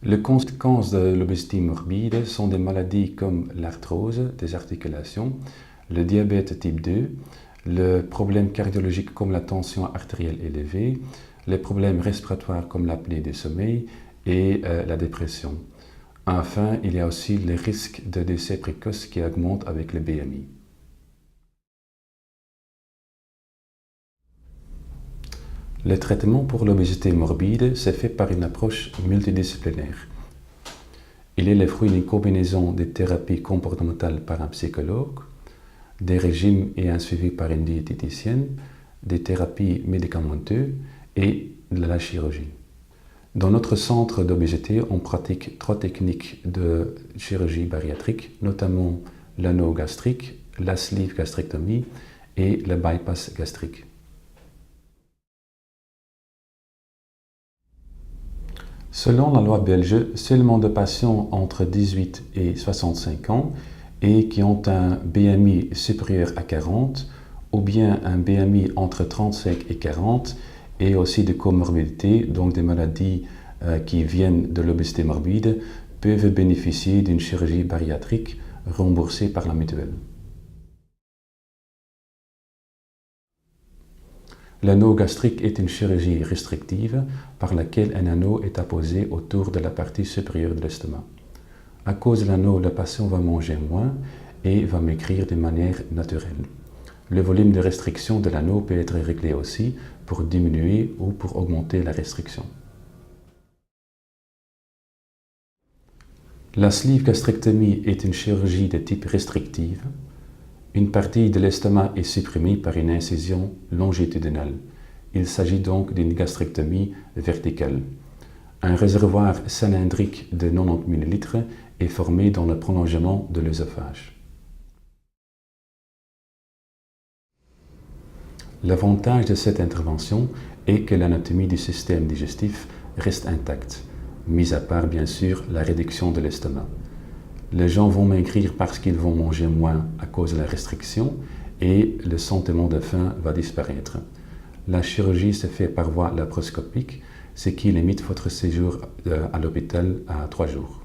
Les conséquences de l'obésité morbide sont des maladies comme l'arthrose des articulations, le diabète type 2, le problème cardiologique comme la tension artérielle élevée, les problèmes respiratoires comme l'apnée du sommeil et la dépression. Enfin, il y a aussi les risques de décès précoce qui augmentent avec le BMI. Le traitement pour l'obésité morbide s'est fait par une approche multidisciplinaire. Il est le fruit d'une combinaison des thérapies comportementales par un psychologue, des régimes et un suivi par une diététicienne, des thérapies médicamenteuses et de la chirurgie. Dans notre centre d'obésité, on pratique 3 techniques de chirurgie bariatrique, notamment l'anneau gastrique, la sleeve gastrectomie et le bypass gastrique. Selon la loi belge, seulement des patients entre 18 et 65 ans et qui ont un BMI supérieur à 40 ou bien un BMI entre 35 et 40 et aussi des comorbidités, donc des maladies qui viennent de l'obésité morbide, peuvent bénéficier d'une chirurgie bariatrique remboursée par la mutuelle. L'anneau gastrique est une chirurgie restrictive par laquelle un anneau est apposé autour de la partie supérieure de l'estomac. À cause de l'anneau, le patient va manger moins et va maigrir de manière naturelle. Le volume de restriction de l'anneau peut être réglé aussi pour diminuer ou pour augmenter la restriction. La sleeve gastrectomie est une chirurgie de type restrictive. Une partie de l'estomac est supprimée par une incision longitudinale. Il s'agit donc d'une gastrectomie verticale. Un réservoir cylindrique de 90 ml est formé dans le prolongement de l'œsophage. L'avantage de cette intervention est que l'anatomie du système digestif reste intacte, mis à part bien sûr la réduction de l'estomac. Les gens vont maigrir parce qu'ils vont manger moins à cause de la restriction et le sentiment de faim va disparaître. La chirurgie se fait par voie laparoscopique, ce qui limite votre séjour à l'hôpital à 3 jours.